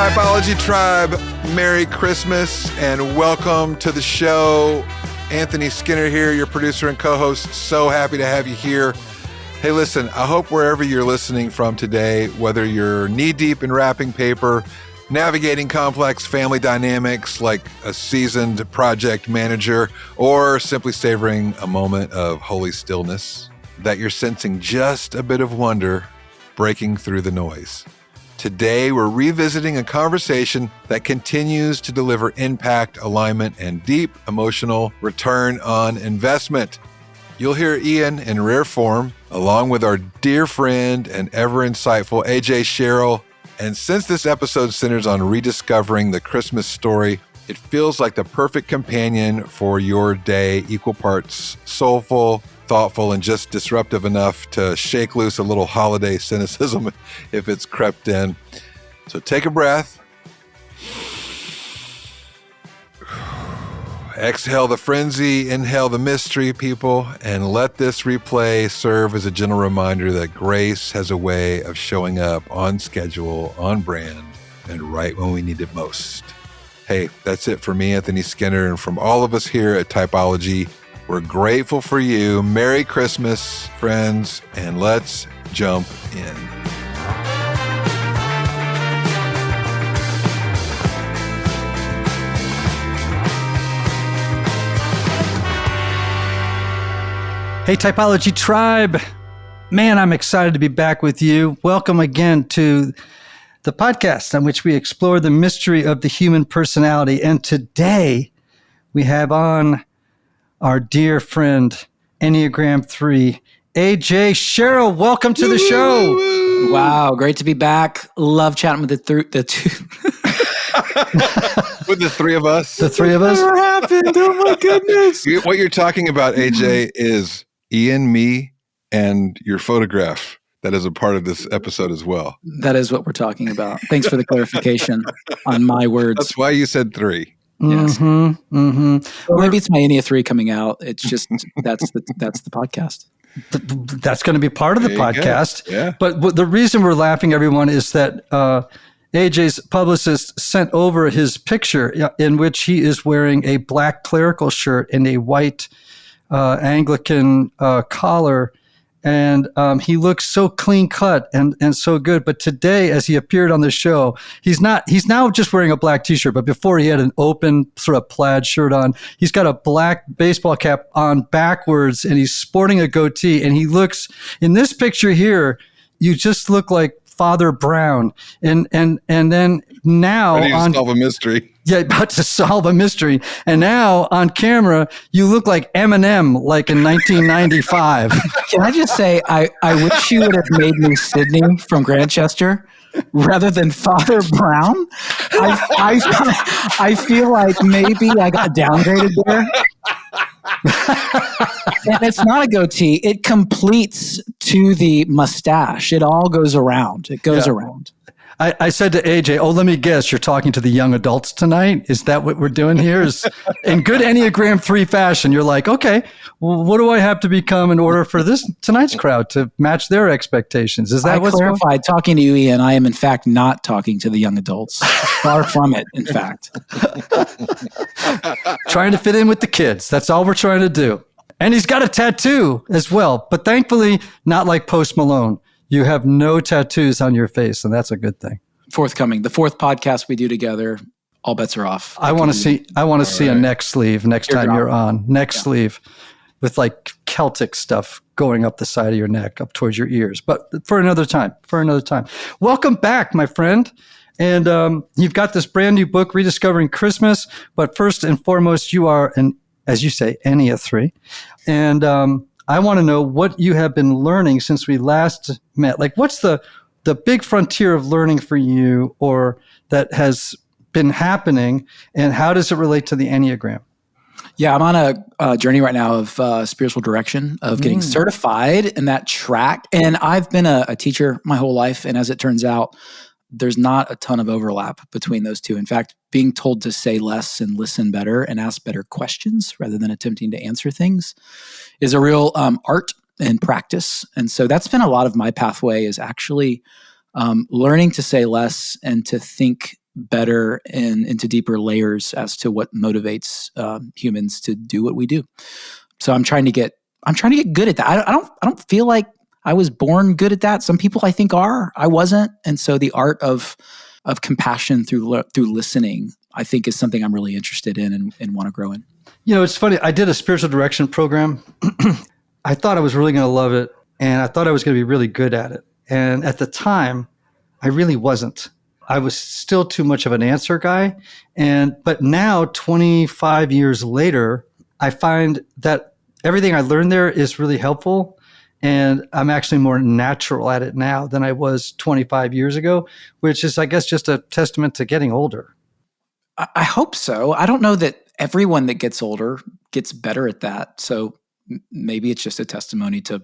Typology Tribe, Merry Christmas and welcome to the show. Anthony Skinner here, your producer and co-host. So happy to have you here. Hey, listen, I hope wherever you're listening from today, whether you're knee-deep in wrapping paper, navigating complex family dynamics like a seasoned project manager, or simply savoring a moment of holy stillness, that you're sensing just a bit of wonder breaking through the noise. Today, we're revisiting a conversation that continues to deliver impact, alignment, and deep emotional return on investment. You'll hear Ian in rare form, along with our dear friend and ever insightful AJ Sherrill. And since this episode centers on rediscovering the Christmas story, it feels like the perfect companion for your day, equal parts soulful, thoughtful, and just disruptive enough to shake loose a little holiday cynicism if it's crept in. So take a breath. Exhale the frenzy, inhale the mystery, people, and let this replay serve as a gentle reminder that grace has a way of showing up on schedule, on brand, and right when we need it most. Hey, that's it for me, Anthony Skinner, and from all of us here at Typology. We're grateful for you. Merry Christmas, friends, and let's jump in. Hey, Typology Tribe. Man, I'm excited to be back with you. Welcome again to the podcast on which we explore the mystery of the human personality. And today we have on our dear friend, Enneagram Three, AJ Sherrill. Welcome to the show. Wow, great to be back. Love chatting with the two. With the three of us. The three of us? What happened? Oh my goodness. What you're talking about, AJ, is Ian, me, and your photograph that is a part of this episode as well. That is what we're talking about. Thanks for the clarification on my words. That's why you said three. Yes. Well, maybe it's my Enneagram 3 coming out. It's just that's the podcast. That's going to be part of the podcast. Yeah. But the reason we're laughing, everyone, is that AJ's publicist sent over his picture in which he is wearing a black clerical shirt and a white Anglican collar. And he looks so clean cut and so good. But today, as he appeared on the show, he's now just wearing a black t-shirt. But before, he had an open sort of plaid shirt on. He's got a black baseball cap on backwards, and he's sporting a goatee. And he looks, in this picture here, you just look like Father Brown. And then now Ready to solve a mystery. Yeah, about to solve a mystery. And now on camera, you look like Eminem, like in 1995. Can I just say, I wish you would have made me Sydney from Grantchester rather than Father Brown. I feel like maybe I got downgraded there. And it's not a goatee. It completes to the mustache. It all goes around. It goes around. I said to AJ, let me guess, you're talking to the young adults tonight? Is that what we're doing here? Is in good Enneagram 3 fashion, you're like, okay, well, what do I have to become in order for tonight's crowd to match their expectations? Is that what's clarified? Talking to you, Ian, I am in fact not talking to the young adults. Far from it, in fact. Trying to fit in with the kids. That's all we're trying to do. And he's got a tattoo as well, but thankfully not like Post Malone. You have no tattoos on your face, and that's a good thing. Forthcoming. The fourth podcast we do together, all bets are off. I want to see a neck sleeve next time you're on. Sleeve with like Celtic stuff going up the side of your neck, up towards your ears. But for another time. Welcome back, my friend. And you've got this brand new book, Rediscovering Christmas. But first and foremost, you are as you say, Enneagram 3. And I want to know what you have been learning since we last met. Like, what's the big frontier of learning for you, or that has been happening, and how does it relate to the Enneagram? Yeah, I'm on a journey right now of spiritual direction, of getting certified in that track. And I've been a teacher my whole life. And as it turns out, there's not a ton of overlap between those two. In fact, being told to say less and listen better and ask better questions rather than attempting to answer things is a real art and practice. And so that's been a lot of my pathway, is actually learning to say less and to think better and into deeper layers as to what motivates humans to do what we do. So I'm trying to get good at that. I don't feel like I was born good at that. Some people I think are. I wasn't. And so the art of compassion through listening, I think, is something I'm really interested in and want to grow in. It's funny. I did a spiritual direction program. I thought I was really going to love it, and I thought I was going to be really good at it. And at the time, I really wasn't. I was still too much of an answer guy. But now, 25 years later, I find that everything I learned there is really helpful. And I'm actually more natural at it now than I was 25 years ago, which is, I guess, just a testament to getting older. I hope so. I don't know that everyone that gets older gets better at that. So maybe it's just a testimony to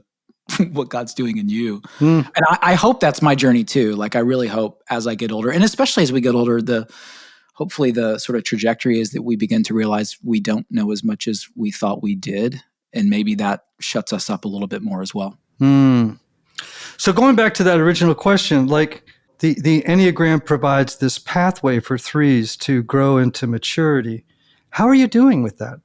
what God's doing in you. And I hope that's my journey too. Like, I really hope as I get older, and especially as we get older, hopefully the sort of trajectory is that we begin to realize we don't know as much as we thought we did. And maybe that shuts us up a little bit more as well. So going back to that original question, like the Enneagram provides this pathway for threes to grow into maturity. How are you doing with that?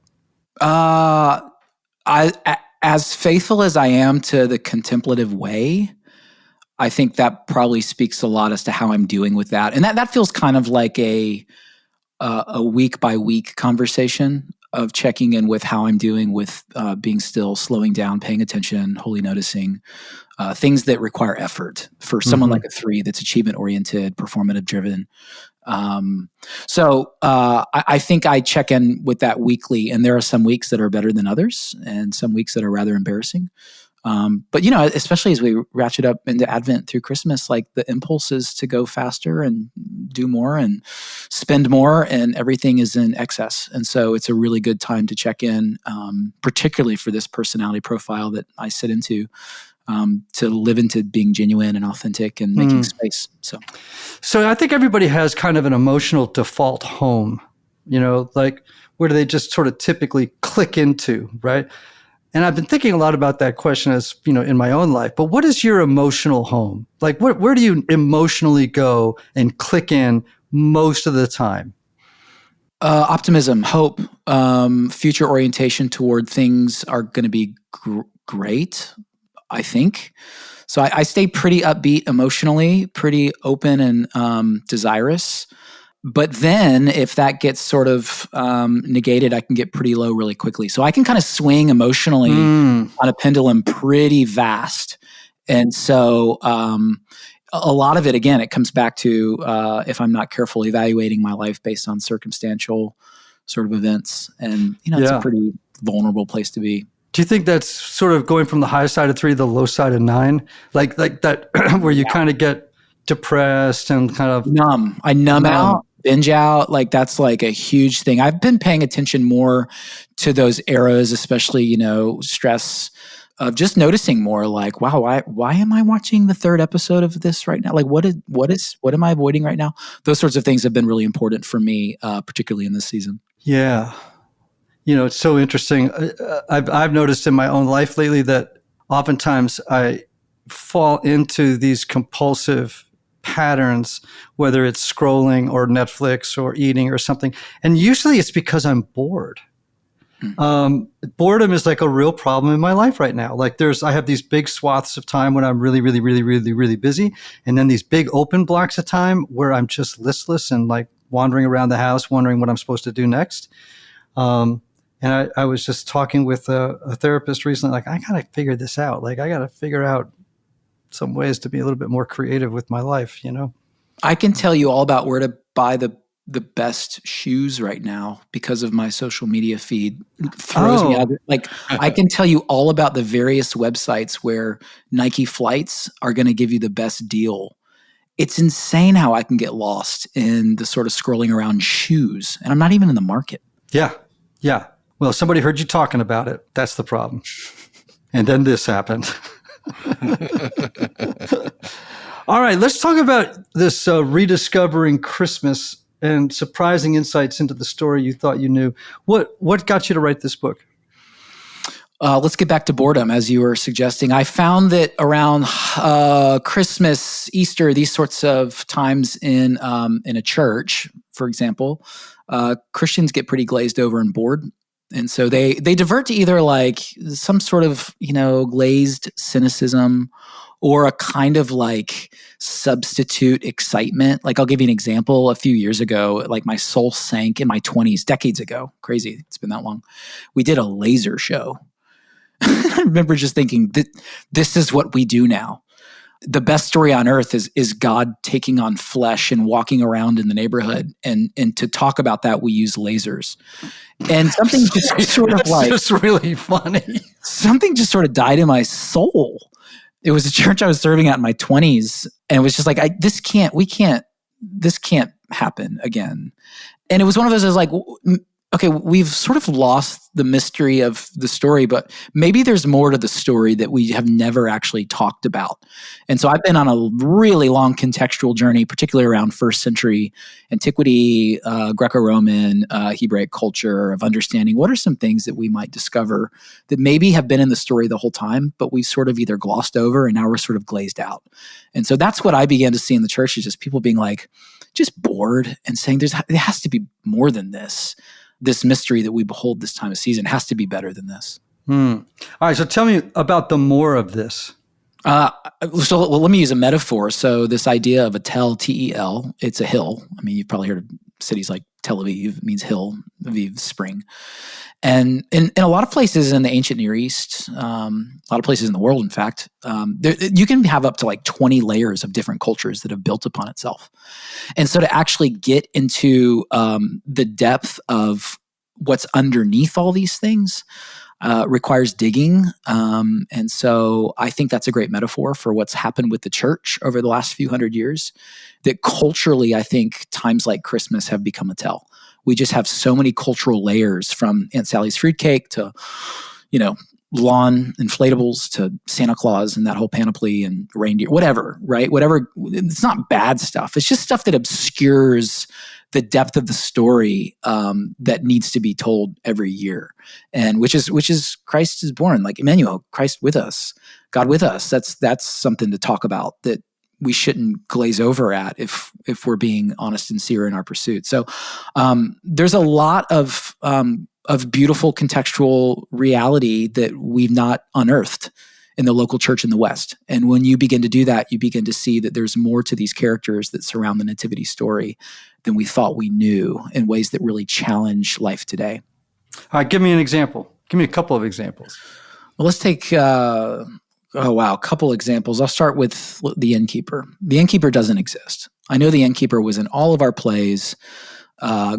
As faithful as I am to the contemplative way, I think that probably speaks a lot as to how I'm doing with that. And that feels kind of like a week by week conversation of checking in with how I'm doing with being still, slowing down, paying attention, wholly noticing things that require effort for someone like a three that's achievement oriented, performative driven. So I think I check in with that weekly, and there are some weeks that are better than others and some weeks that are rather embarrassing. But especially as we ratchet up into Advent through Christmas, like the impulse is to go faster and do more and spend more, and everything is in excess. And so it's a really good time to check in, particularly for this personality profile that I sit into, to live into being genuine and authentic and making space. So I think everybody has kind of an emotional default home, like where do they just sort of typically click into, right? And I've been thinking a lot about that question as, in my own life. But what is your emotional home? Like, where do you emotionally go and click in most of the time? Optimism, hope, future orientation toward things are going to be great, I think. So I stay pretty upbeat emotionally, pretty open and desirous. But then if that gets sort of negated, I can get pretty low really quickly. So I can kind of swing emotionally on a pendulum pretty vast. And so a lot of it, again, it comes back to if I'm not careful evaluating my life based on circumstantial sort of events. And, it's a pretty vulnerable place to be. Do you think that's sort of going from the high side of 3 to the low side of 9? Like that where you kind of get depressed and kind of numb. I numb out, binge out. Like that's like a huge thing. I've been paying attention more to those eras, especially, stress, of just noticing more like, wow, why am I watching the 3rd episode of this right now? Like what am I avoiding right now? Those sorts of things have been really important for me, particularly in this season. Yeah. It's so interesting. I've noticed in my own life lately that oftentimes I fall into these compulsive patterns, whether it's scrolling or Netflix or eating or something. And usually it's because I'm bored. Boredom is like a real problem in my life right now. Like I have these big swaths of time when I'm really, really, really, really, really busy. And then these big open blocks of time where I'm just listless and like wandering around the house, wondering what I'm supposed to do next. And I was just talking with a therapist recently, like, I got to figure this out. Like, I got to figure out some ways to be a little bit more creative with my life, I can tell you all about where to buy the best shoes right now because of my social media feed. It throws me out. Like, I can tell you all about the various websites where Nike flights are going to give you the best deal. It's insane how I can get lost in the sort of scrolling around shoes, and I'm not even in the market. Yeah. Yeah. Well, somebody heard you talking about it. That's the problem. And then this happened. All right, let's talk about this rediscovering Christmas and surprising insights into the story you thought you knew. What got you to write this book? Let's get back to boredom, as you were suggesting. I found that around Christmas, Easter, these sorts of times in a church, for example, Christians get pretty glazed over and bored. And so they divert to either like some sort of, glazed cynicism or a kind of like substitute excitement. Like I'll give you an example. A few years ago, like my soul sank in my 20s, decades ago. Crazy. It's been that long. We did a laser show. I remember just thinking that this is what we do now. The best story on earth is God taking on flesh and walking around in the neighborhood. And to talk about that, we use lasers. And something just sort of like, just really funny. Something just sort of died in my soul. It was a church I was serving at in my 20s. And it was just like, this can't happen again. And it was one of those, I was like, okay, we've sort of lost the mystery of the story, but maybe there's more to the story that we have never actually talked about. And so I've been on a really long contextual journey, particularly around first century antiquity, Greco-Roman, Hebraic culture, of understanding what are some things that we might discover that maybe have been in the story the whole time, but we've sort of either glossed over and now we're sort of glazed out. And so that's what I began to see in the church, is just people being like, just bored and saying there has to be more than this. This mystery that we behold this time of season has to be better than this. All right, so tell me about the more of this. Let me use a metaphor. So this idea of a tel, T-E-L, it's a hill. I mean, you've probably heard of cities like Tel Aviv. It means hill, Aviv, spring. And in a lot of places in the ancient Near East, a lot of places in the world, in fact, you can have up to like 20 layers of different cultures that have built upon itself. And so to actually get into the depth of what's underneath all these things requires digging. And so I think that's a great metaphor for what's happened with the church over the last few hundred years, that culturally, I think times like Christmas have become a tell. We just have so many cultural layers, from Aunt Sally's fruitcake to, lawn inflatables to Santa Claus and that whole panoply and reindeer, whatever, right? Whatever. It's not bad stuff. It's just stuff that obscures the depth of the story that needs to be told every year, and which is Christ is born, like Emmanuel, Christ with us, God with us. That's something to talk about that we shouldn't glaze over at if we're being honest and sincere in our pursuit. So there's a lot of beautiful contextual reality that we've not unearthed in the local church in the West. And when you begin to do that, you begin to see that there's more to these characters that surround the Nativity story than we thought we knew, in ways that really challenge life today. All right, give me an example. Give me a couple of examples. Well, let's take a couple examples. I'll start with the innkeeper. The innkeeper doesn't exist. I know the innkeeper was in all of our plays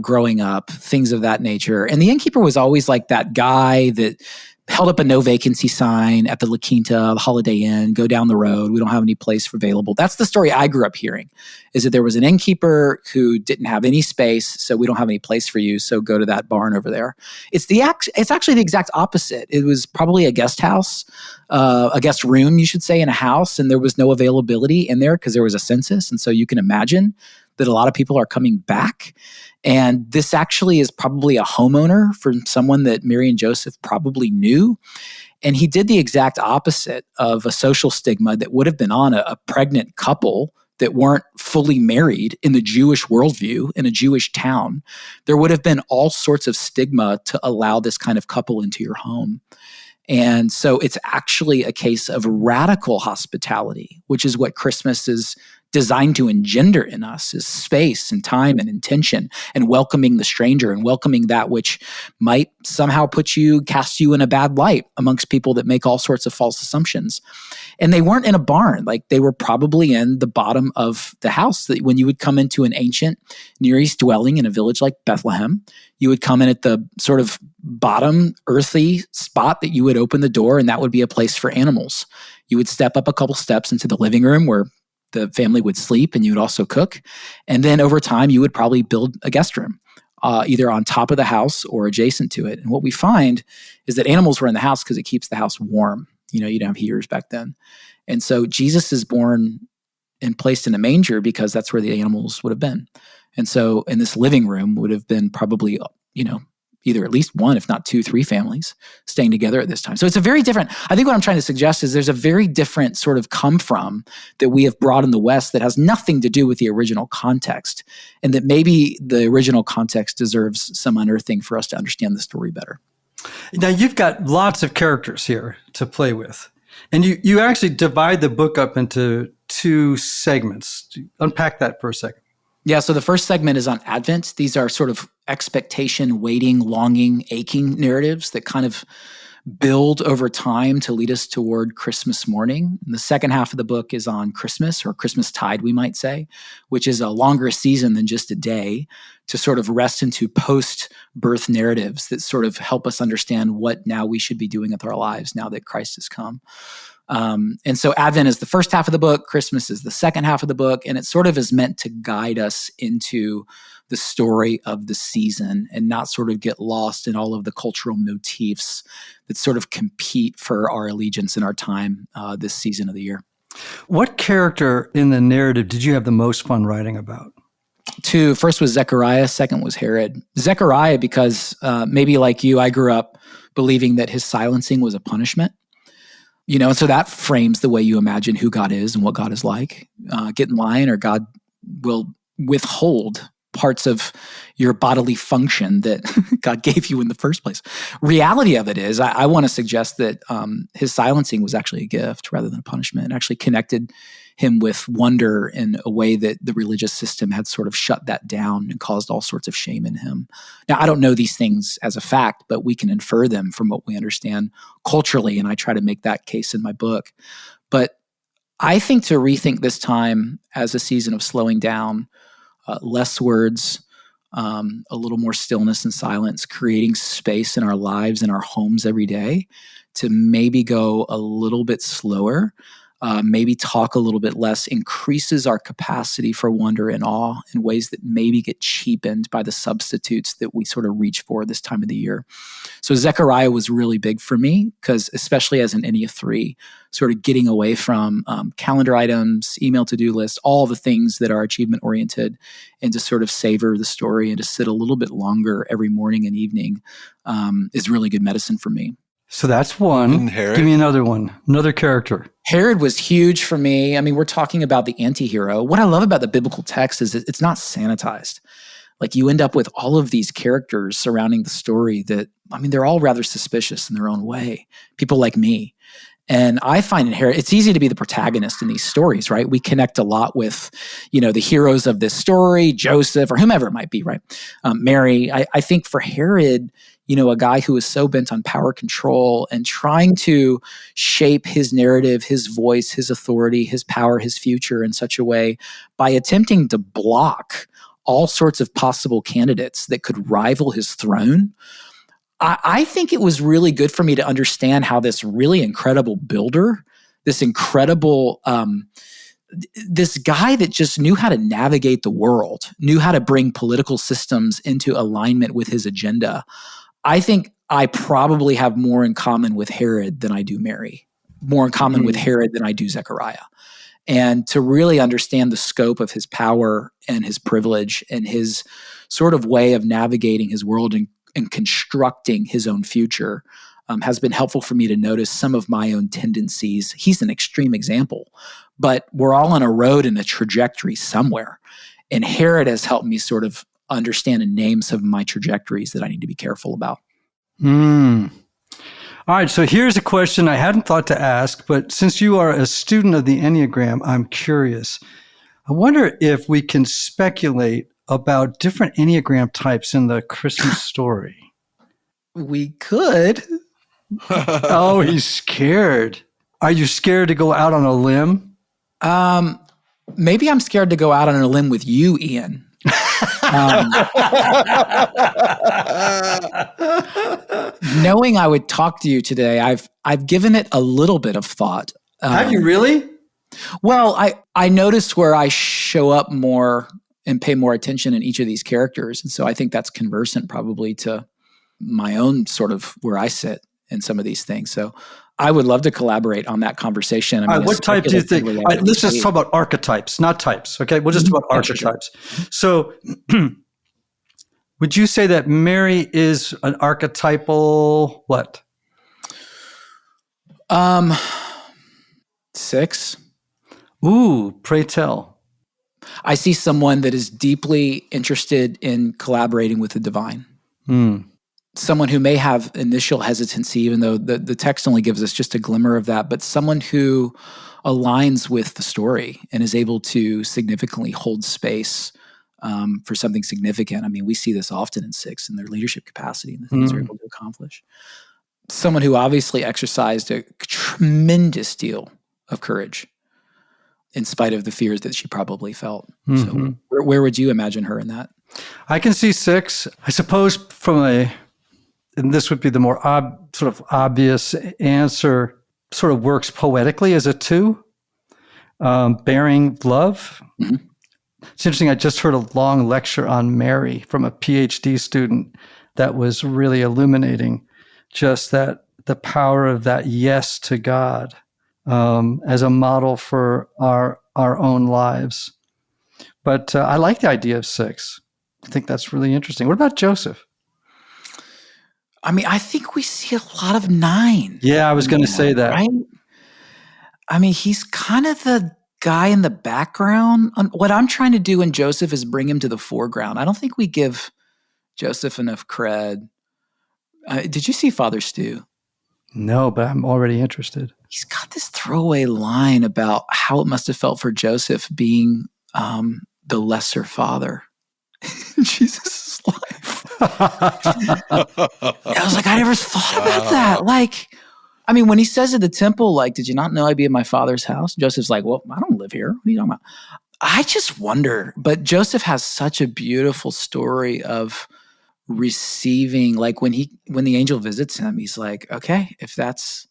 growing up, things of that nature. And the innkeeper was always like that guy that held up a no vacancy sign at the La Quinta, the Holiday Inn, go down the road. We don't have any place available. That's the story I grew up hearing, is that there was an innkeeper who didn't have any space, so we don't have any place for you, so go to that barn over there. It's actually the exact opposite. It was probably a guest house, a guest room, you should say, in a house, and there was no availability in there because there was a census. And so you can imagine that a lot of people are coming back. And this actually is probably a homeowner for someone that Mary and Joseph probably knew. And he did the exact opposite of a social stigma that would have been on a pregnant couple that weren't fully married in the Jewish worldview in a Jewish town. There would have been all sorts of stigma to allow this kind of couple into your home. And so it's actually a case of radical hospitality, which is what Christmas is designed to engender in us, is space and time and intention, and welcoming the stranger and welcoming that which might somehow cast you in a bad light amongst people that make all sorts of false assumptions. And they weren't in a barn. Like, they were probably in the bottom of the house. That when you would come into an ancient Near East dwelling in a village like Bethlehem, you would come in at the sort of bottom earthy spot that you would open the door, and that would be a place for animals. You would step up a couple steps into the living room where the family would sleep, and you would also cook. And then over time, you would probably build a guest room, either on top of the house or adjacent to it. And what we find is that animals were in the house because it keeps the house warm. You didn't have heaters back then. And so Jesus is born and placed in a manger because that's where the animals would have been. And so in this living room would have been probably, either at least one, if not two, three families staying together at this time. So it's a very different, I think what I'm trying to suggest is there's a very different sort of come from that we have brought in the West that has nothing to do with the original context, and that maybe the original context deserves some unearthing for us to understand the story better. Now, you've got lots of characters here to play with, and you actually divide the book up into two segments. Unpack that for a second. Yeah, so the first segment is on Advent. These are sort of expectation, waiting, longing, aching narratives that kind of build over time to lead us toward Christmas morning. And the second half of the book is on Christmas, or Christmastide, we might say, which is a longer season than just a day, to sort of rest into post-birth narratives that sort of help us understand what now we should be doing with our lives now that Christ has come. And so Advent is the first half of the book, Christmas is the second half of the book, and it sort of is meant to guide us into the story of the season and not sort of get lost in all of the cultural motifs that sort of compete for our allegiance in our time this season of the year. What character in the narrative did you have the most fun writing about? Two. First was Zechariah, second was Herod. Zechariah, because maybe like you, I grew up believing that his silencing was a punishment. And so that frames the way you imagine who God is and what God is like. Get in line, or God will withhold parts of your bodily function that God gave you in the first place. Reality of it is, I want to suggest that his silencing was actually a gift rather than a punishment. It actually connected him with wonder in a way that the religious system had sort of shut that down and caused all sorts of shame in him. Now, I don't know these things as a fact, but we can infer them from what we understand culturally, and I try to make that case in my book. But I think to rethink this time as a season of slowing down, less words, a little more stillness and silence, creating space in our lives and our homes every day to maybe go a little bit slower, maybe talk a little bit less, increases our capacity for wonder and awe in ways that maybe get cheapened by the substitutes that we sort of reach for this time of the year. So Zechariah was really big for me because, especially as an Enneagram Three, sort of getting away from calendar items, email to-do lists, all the things that are achievement-oriented, and to sort of savor the story and to sit a little bit longer every morning and evening is really good medicine for me. So that's one. Give me another one, another character. Herod was huge for me. I mean, we're talking about the anti-hero. What I love about the biblical text is that it's not sanitized. Like, you end up with all of these characters surrounding the story that, I mean, they're all rather suspicious in their own way. People like me. And I find in Herod, it's easy to be the protagonist in these stories, right? We connect a lot with, the heroes of this story, Joseph, or whomever it might be, right? Mary. I think for Herod, a guy who is so bent on power control and trying to shape his narrative, his voice, his authority, his power, his future in such a way by attempting to block all sorts of possible candidates that could rival his throne. I think it was really good for me to understand how this really incredible builder, this incredible, this guy that just knew how to navigate the world, knew how to bring political systems into alignment with his agenda. I think I probably have more in common with Herod than I do Mary, more in common with Herod than I do Zechariah. And to really understand the scope of his power and his privilege and his sort of way of navigating his world and constructing his own future has been helpful for me to notice some of my own tendencies. He's an extreme example, but we're all on a road and a trajectory somewhere. And Herod has helped me sort of understand and name some of my trajectories that I need to be careful about. All right, so here's a question I hadn't thought to ask, but since you are a student of the Enneagram, I'm curious. I wonder if we can speculate about different Enneagram types in the Christmas story. We could. Oh, he's scared. Are you scared to go out on a limb? Maybe I'm scared to go out on a limb with you, Ian. Knowing I would talk to you today, I've given it a little bit of thought. Have you really? Well, I noticed where I show up more and pay more attention in each of these characters. And so I think that's conversant probably to my own sort of where I sit in some of these things. So I would love to collaborate on that conversation. I mean, what type do you think? Let's just talk about archetypes, not types. Okay, we'll just talk about archetypes. Sure. So Would you say that Mary is an archetypal what? 6. Ooh, pray tell. I see someone that is deeply interested in collaborating with the divine. Someone who may have initial hesitancy, even though the text only gives us just a glimmer of that, but someone who aligns with the story and is able to significantly hold space for something significant. I mean, we see this often in 6 in their leadership capacity and the things they're able to accomplish. Someone who obviously exercised a tremendous deal of courage in spite of the fears that she probably felt. So where would you imagine her in that? I can see 6. I suppose and this would be the more sort of obvious answer, sort of works poetically as a 2, bearing love. It's interesting. I just heard a long lecture on Mary from a PhD student that was really illuminating just that the power of that yes to God as a model for our own lives. But I like the idea of 6. I think that's really interesting. What about Joseph? I mean, I think we see a lot of 9. Yeah, I was going to say that. Right? I mean, he's kind of the guy in the background. What I'm trying to do in Joseph is bring him to the foreground. I don't think we give Joseph enough cred. Did you see Father Stu? No, but I'm already interested. He's got this throwaway line about how it must have felt for Joseph being the lesser father in Jesus' life. I was like, I never thought about that. Like, I mean, when he says at the temple, like, did you not know I'd be in my father's house? Joseph's like, well, I don't live here. What are you talking about? I just wonder. But Joseph has such a beautiful story of receiving, like when the angel visits him, he's like, okay, if that's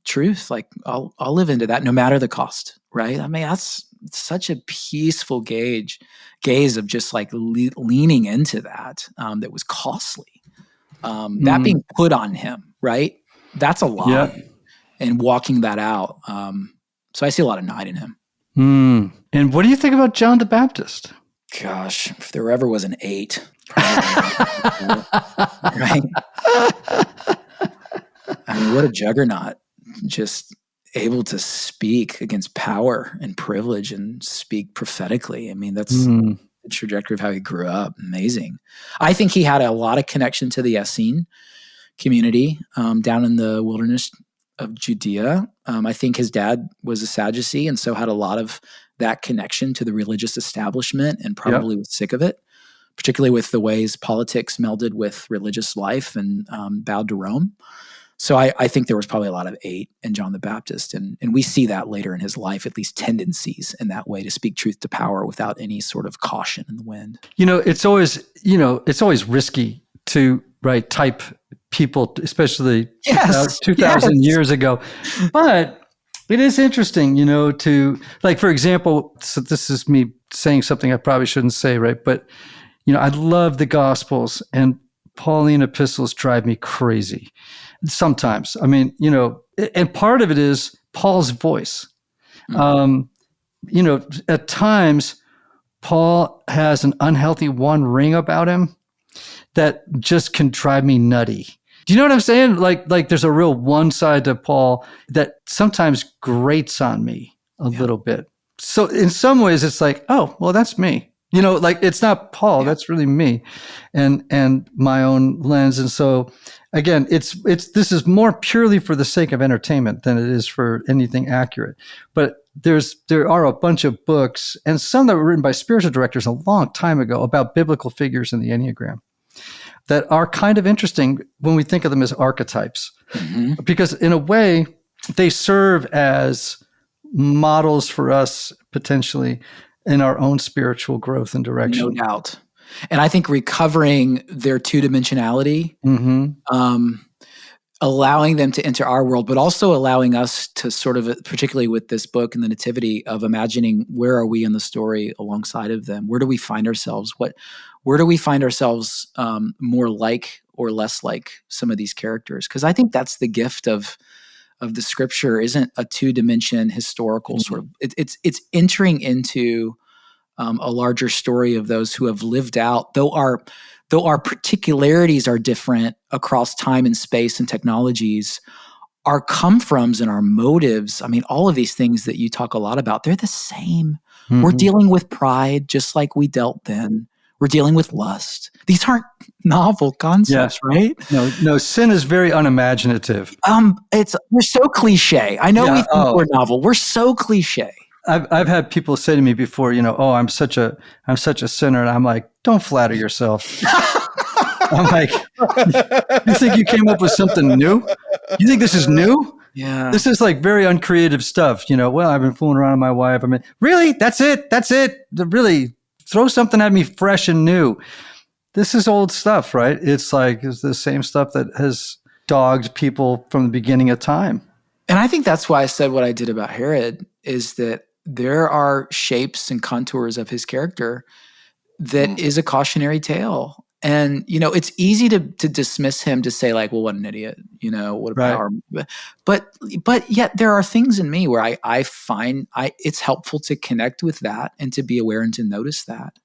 truth, like I'll live into that no matter the cost, right? I mean, that's such a peaceful gaze of just like leaning into that that was costly. That being put on him, right? That's a lot. Yeah. And walking that out. So I see a lot of 9 in him. And what do you think about John the Baptist? Gosh, if there ever was an 8, probably, right? I mean, what a juggernaut. Just able to speak against power and privilege and speak prophetically. I mean, that's the trajectory of how he grew up. Amazing. I think he had a lot of connection to the Essene community down in the wilderness of Judea. I think his dad was a Sadducee and so had a lot of that connection to the religious establishment and probably was sick of it, particularly with the ways politics melded with religious life and bowed to Rome. So I think there was probably a lot of 8 in John the Baptist. And we see that later in his life, at least tendencies in that way to speak truth to power without any sort of caution in the wind. It's always risky to type people, especially 2,000 years ago. But it is interesting, to, like, for example, so this is me saying something I probably shouldn't say, right? But, I love the Gospels, and Pauline epistles drive me crazy sometimes. I mean, and part of it is Paul's voice. At times, Paul has an unhealthy one ring about him that just can drive me nutty. Do you know what I'm saying? Like there's a real one side to Paul that sometimes grates on me a little bit. So in some ways it's like, oh, well, that's me. Like it's not Paul, that's really me and my own lens. And so again, this is more purely for the sake of entertainment than it is for anything accurate. But there are a bunch of books, and some that were written by spiritual directors a long time ago about biblical figures in the Enneagram that are kind of interesting when we think of them as archetypes, because in a way they serve as models for us potentially in our own spiritual growth and direction. No doubt. And I think recovering their two-dimensionality, allowing them to enter our world, but also allowing us to sort of, particularly with this book and the Nativity, of imagining where are we in the story alongside of them? Where do we find ourselves? Where do we find ourselves more like or less like some of these characters? Because I think that's the gift of the scripture, isn't a two-dimension historical sort of, it's entering into a larger story of those who have lived out, though our particularities are different across time and space and technologies, our come-froms and our motives, I mean, all of these things that you talk a lot about, they're the same. Mm-hmm. We're dealing with pride just like we dealt then. We're dealing with lust. These aren't novel concepts, right? No, sin is very unimaginative. We're so cliche. I know we think we're novel. We're so cliche. I've had people say to me before, I'm such a sinner, and I'm like, don't flatter yourself. I'm like, you think you came up with something new? You think this is new? Yeah. This is like very uncreative stuff. Well, I've been fooling around with my wife. I mean, really? That's it? Really? Throw something at me fresh and new. This is old stuff, right? It's the same stuff that has dogged people from the beginning of time. And I think that's why I said what I did about Herod, is that there are shapes and contours of his character that is a cautionary tale. And, it's easy to dismiss him, to say like, well, what an idiot, what a power. But yet there are things in me where I find it's helpful to connect with that and to be aware and to notice that.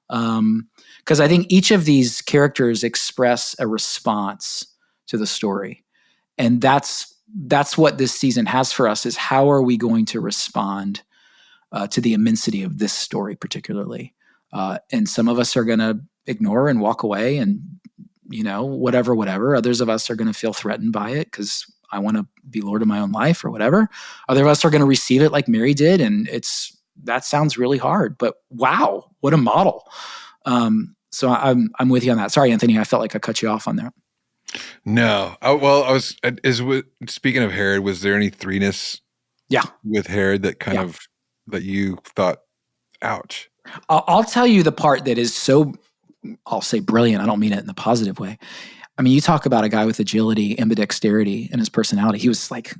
Because I think each of these characters express a response to the story. And that's what this season has for us, is how are we going to respond to the immensity of this story particularly. And some of us are going to ignore and walk away and, whatever. Others of us are going to feel threatened by it because I want to be Lord of my own life or whatever. Other of us are going to receive it like Mary did. And that sounds really hard, but wow, what a model. So I'm with you on that. Sorry, Anthony, I felt like I cut you off on there. No. Speaking of Herod, was there any threeness with Herod that kind of, that you thought, ouch? I'll tell you the part that is so, I'll say brilliant. I don't mean it in the positive way. I mean, you talk about a guy with agility, ambidexterity in his personality. He was like,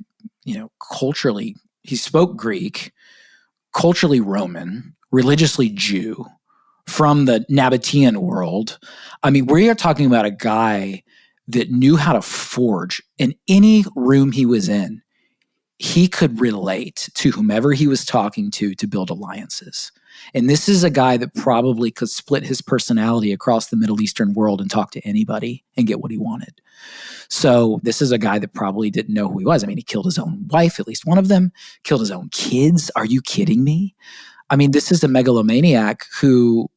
culturally, he spoke Greek, culturally Roman, religiously Jew, from the Nabatean world. I mean, we are talking about a guy that knew how to forge. In any room he was in, he could relate to whomever he was talking to build alliances. And this is a guy that probably could split his personality across the Middle Eastern world and talk to anybody and get what he wanted. So this is a guy that probably didn't know who he was. I mean, he killed his own wife, at least one of them, killed his own kids. Are you kidding me? I mean, this is a megalomaniac who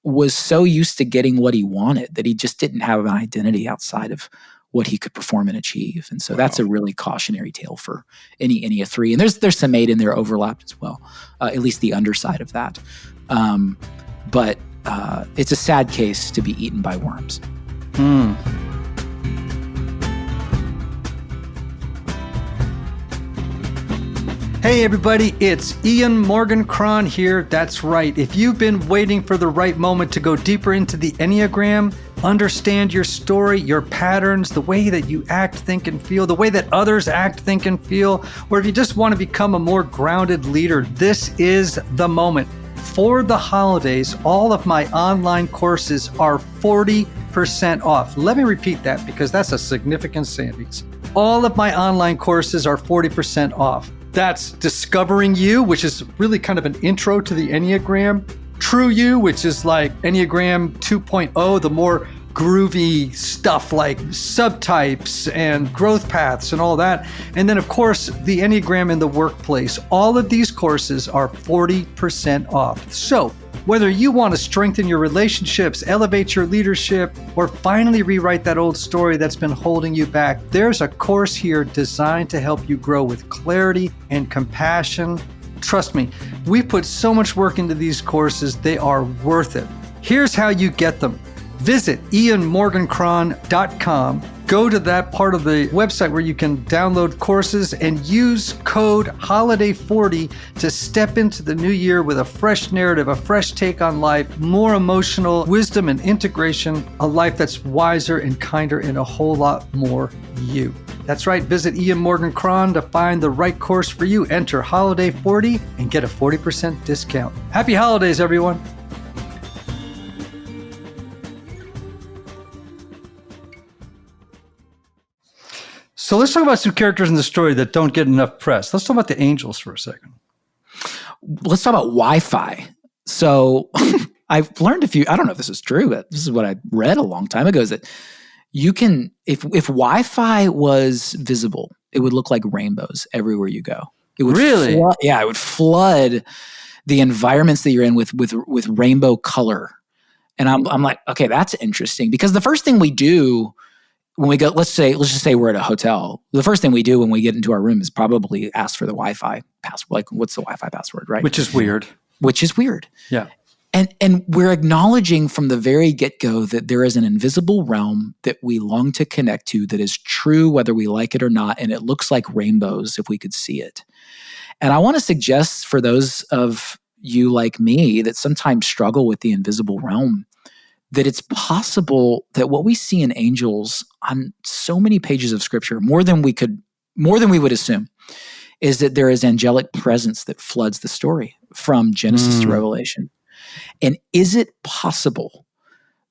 was so used to getting what he wanted that he just didn't have an identity outside of what he could perform and achieve. And so that's a really cautionary tale for any Enneagram 3. And there's some 8 in there overlapped as well, at least the underside of that. But it's a sad case to be eaten by worms. Hey everybody, it's Ian Morgan Cron here. That's right. If you've been waiting for the right moment to go deeper into the Enneagram, understand your story, your patterns, the way that you act, think, and feel, the way that others act, think, and feel, or if you just want to become a more grounded leader, this is the moment. For the holidays, all of my online courses are 40% off. Let me repeat that because that's a significant savings. All of my online courses are 40% off. That's Discovering You, which is really kind of an intro to the Enneagram. True You, which is like Enneagram 2.0, the more groovy stuff like subtypes and growth paths and all that. And then, of course, the Enneagram in the workplace. All of these courses are 40% off. So whether you want to strengthen your relationships, elevate your leadership, or finally rewrite that old story that's been holding you back, there's a course here designed to help you grow with clarity and compassion. Trust me, we put so much work into these courses, they are worth it. Here's how you get them. Visit ianmorgancron.com. Go to that part of the website where you can download courses and use code HOLIDAY40 to step into the new year with a fresh narrative, a fresh take on life, more emotional wisdom and integration, a life that's wiser and kinder and a whole lot more you. That's right. Visit Ian Morgan Cron to find the right course for you. Enter HOLIDAY40 and get a 40% discount. Happy holidays, everyone. So let's talk about some characters in the story that don't get enough press. Let's talk about the angels for a second. Let's talk about Wi-Fi. So I've learned I don't know if this is true, but this is what I read a long time ago, is that you can, if Wi-Fi was visible, it would look like rainbows everywhere you go. It would Really? it would flood the environments that you're in with rainbow color. And I'm like, okay, that's interesting, because the first thing we do when we go, let's just say we're at a hotel. The first thing we do when we get into our room is probably ask for the Wi-Fi password. Like, what's the Wi-Fi password, right? Which is weird. Yeah. And we're acknowledging from the very get-go that there is an invisible realm that we long to connect to, that is true whether we like it or not, and it looks like rainbows if we could see it. And I want to suggest for those of you like me that sometimes struggle with the invisible realm, that it's possible that what we see in angels on so many pages of Scripture, more than we would assume, is that there is angelic presence that floods the story from Genesis to Revelation. And is it possible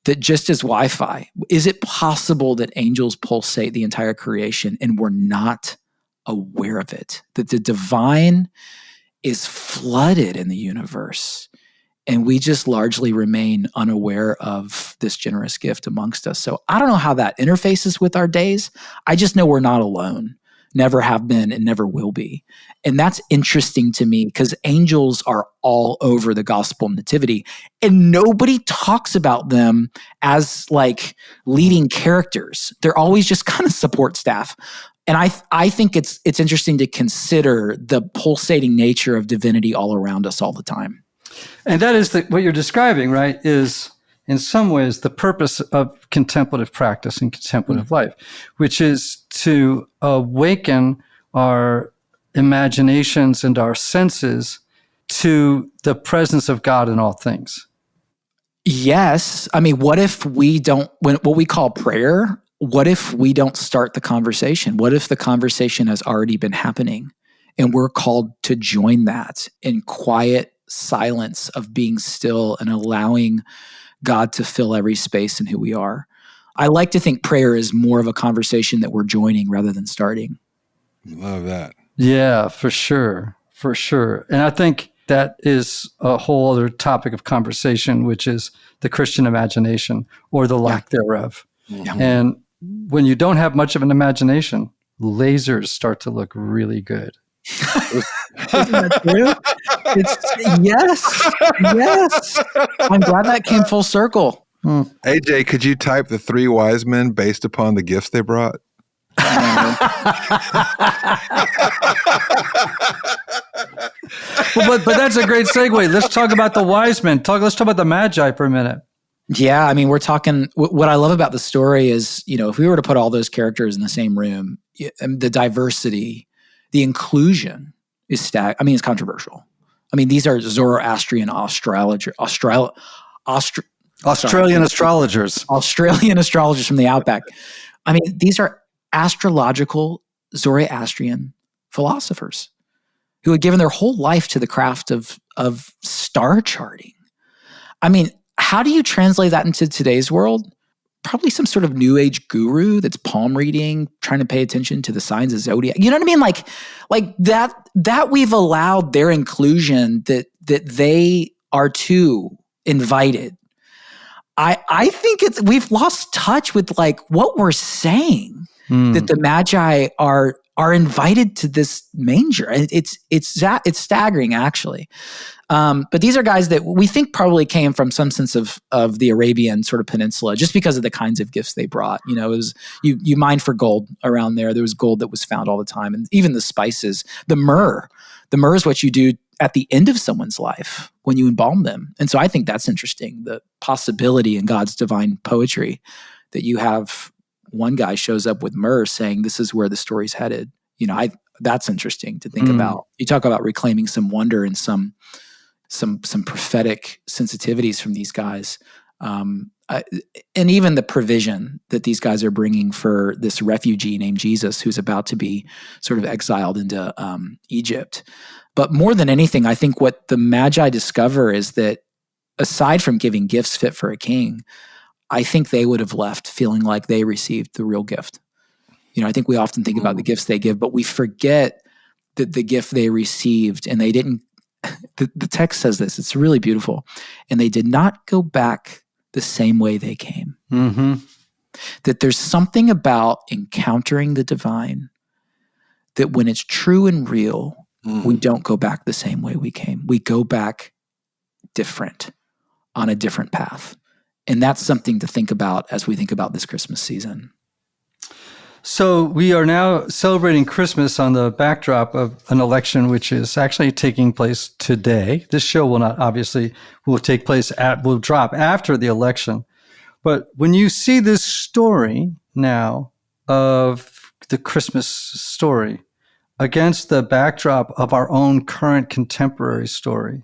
that just as Wi-Fi, is it possible that angels pulsate the entire creation and we're not aware of it? That the divine is flooded in the universe and we just largely remain unaware of this generous gift amongst us. So I don't know how that interfaces with our days. I just know we're not alone. Never have been and never will be. And that's interesting to me because angels are all over the gospel nativity and nobody talks about them as like leading characters. They're always just kind of support staff. And I think it's interesting to consider the pulsating nature of divinity all around us all the time. And that is what you're describing, right, is in some ways the purpose of contemplative practice and contemplative life, which is to awaken our imaginations and our senses to the presence of God in all things. Yes. I mean, what if we don't, what we call prayer, what if we don't start the conversation? What if the conversation has already been happening and we're called to join that in quiet silence of being still and allowing God to fill every space in who we are? I like to think prayer is more of a conversation that we're joining rather than starting. Love that. Yeah, for sure. For sure. And I think that is a whole other topic of conversation, which is the Christian imagination or the lack thereof. Yeah. And when you don't have much of an imagination, lasers start to look really good. Isn't that true? Yes. I'm glad that came full circle. AJ, could you type the three wise men based upon the gifts they brought? Well, but that's a great segue. Let's talk about the wise men. Let's talk about the Magi for a minute. Yeah, I mean, we're talking. What I love about the story is, if we were to put all those characters in the same room, the diversity, the inclusion is it's controversial. I mean, these are Zoroastrian Australian astrologers. Australian astrologers from the outback. I mean, these are astrological Zoroastrian philosophers who had given their whole life to the craft of star charting. I mean, how do you translate that into today's world? Probably some sort of new age guru that's palm reading, trying to pay attention to the signs of zodiac. You know what I mean? Like that we've allowed their inclusion, that they are too invited. I think we've lost touch with like what we're saying, that the Magi are invited to this manger. It's staggering, actually. But these are guys that we think probably came from some sense of the Arabian sort of peninsula, just because of the kinds of gifts they brought. It was you mined for gold around there. There was gold that was found all the time, and even the spices, the myrrh. The myrrh is what you do at the end of someone's life when you embalm them. And so I think that's interesting, the possibility in God's divine poetry that you have one guy shows up with myrrh saying, this is where the story's headed. That's interesting to think about. You talk about reclaiming some wonder and some prophetic sensitivities from these guys. And even the provision that these guys are bringing for this refugee named Jesus, who's about to be sort of exiled into Egypt. But more than anything, I think what the Magi discover is that aside from giving gifts fit for a king, I think they would have left feeling like they received the real gift. I think we often think about the gifts they give, but we forget that the gift they received, and they didn't the text says this. It's really beautiful. And they did not go back the same way they came. Mm-hmm. That there's something about encountering the divine that when it's true and real, we don't go back the same way we came. We go back different, on a different path. And that's something to think about as we think about this Christmas season. So we are now celebrating Christmas on the backdrop of an election, which is actually taking place today. This show will not, obviously, will drop after the election. But when you see this story now of the Christmas story against the backdrop of our own current contemporary story,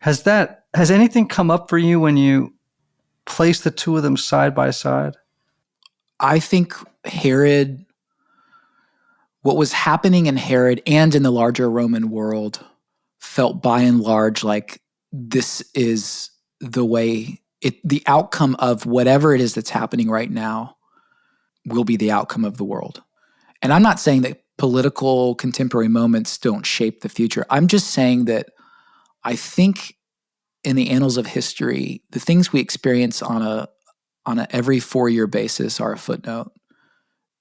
has anything come up for you when you place the two of them side by side? I think Herod, what was happening in Herod and in the larger Roman world, felt by and large like this is the way, the outcome of whatever it is that's happening right now will be the outcome of the world. And I'm not saying that political contemporary moments don't shape the future. I'm just saying that I think in the annals of history, the things we experience on a every 4-year basis are a footnote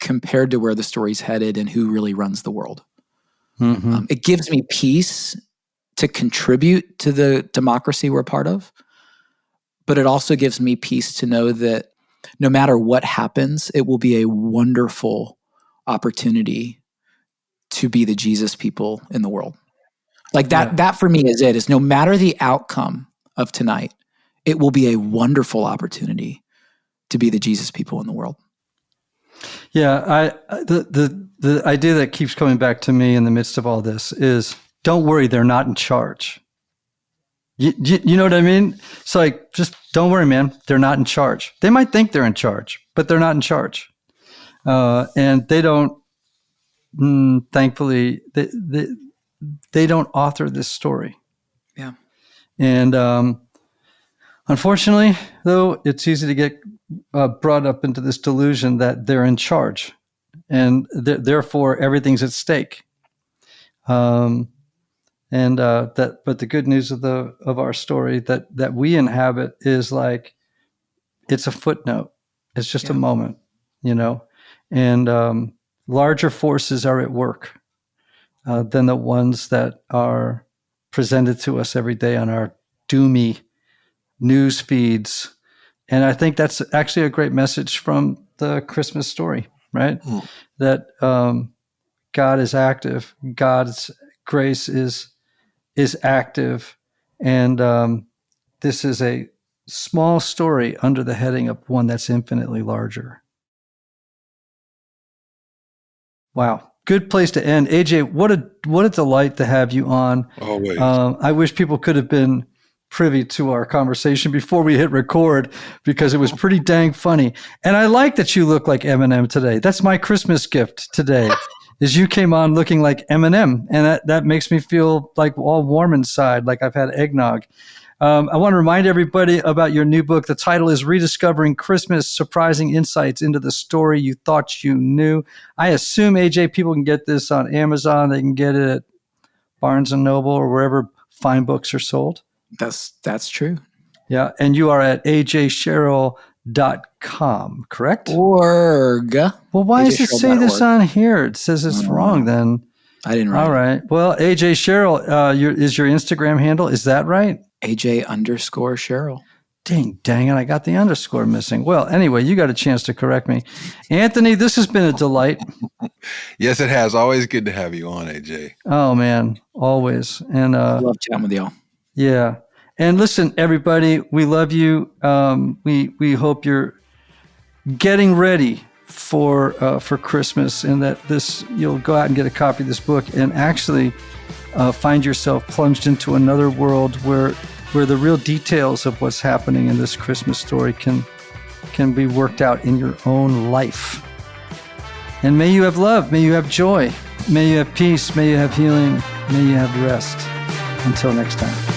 compared to where the story's headed and who really runs the world. Mm-hmm. It gives me peace to contribute to the democracy we're part of, but it also gives me peace to know that no matter what happens, it will be a wonderful opportunity to be the Jesus people in the world. Like that for me is no matter the outcome of tonight, it will be a wonderful opportunity to be the Jesus people in the world. Yeah, the idea that keeps coming back to me in the midst of all this is, don't worry, they're not in charge. You know what I mean? It's like, just don't worry, man, they're not in charge. They might think they're in charge, but they're not in charge. And they don't, thankfully, they don't author this story. Yeah. And unfortunately, though, it's easy to get brought up into this delusion that they're in charge, and therefore everything's at stake. But the good news of our story that we inhabit is like, it's a footnote. It's just a moment, and larger forces are at work than the ones that are presented to us every day on our doomy news feeds. And I think that's actually a great message from the Christmas story, right? That God is active, God's grace is active, and this is a small story under the heading of one that's infinitely larger. Wow. Good place to end. AJ, what a delight to have you on. Always. I wish people could have been privy to our conversation before we hit record, because it was pretty dang funny. And I like that you look like Eminem today. That's my Christmas gift today, is you came on looking like Eminem. And that makes me feel like all warm inside, like I've had eggnog. I want to remind everybody about your new book. The title is Rediscovering Christmas, Surprising Insights into the Story You Thought You Knew. I assume, AJ, people can get this on Amazon. They can get it at Barnes & Noble or wherever fine books are sold. That's true. Yeah, and you are at ajsherrill.com, correct? Org. Well, why does it say this on here? It says it's wrong then. I didn't write All right. Well, AJ Sherrill is your Instagram handle. Is that right? AJ_Sherrill. Dang it, I got the underscore missing. Well, anyway, you got a chance to correct me. Anthony, this has been a delight. Yes, it has. Always good to have you on, AJ. Oh, man, always. And I love chatting with y'all. Yeah. And listen, everybody, we love you. We hope you're getting ready for Christmas, and that you'll go out and get a copy of this book and actually find yourself plunged into another world where the real details of what's happening in this Christmas story can be worked out in your own life. And may you have love, may you have joy, may you have peace, may you have healing, may you have rest. Until next time.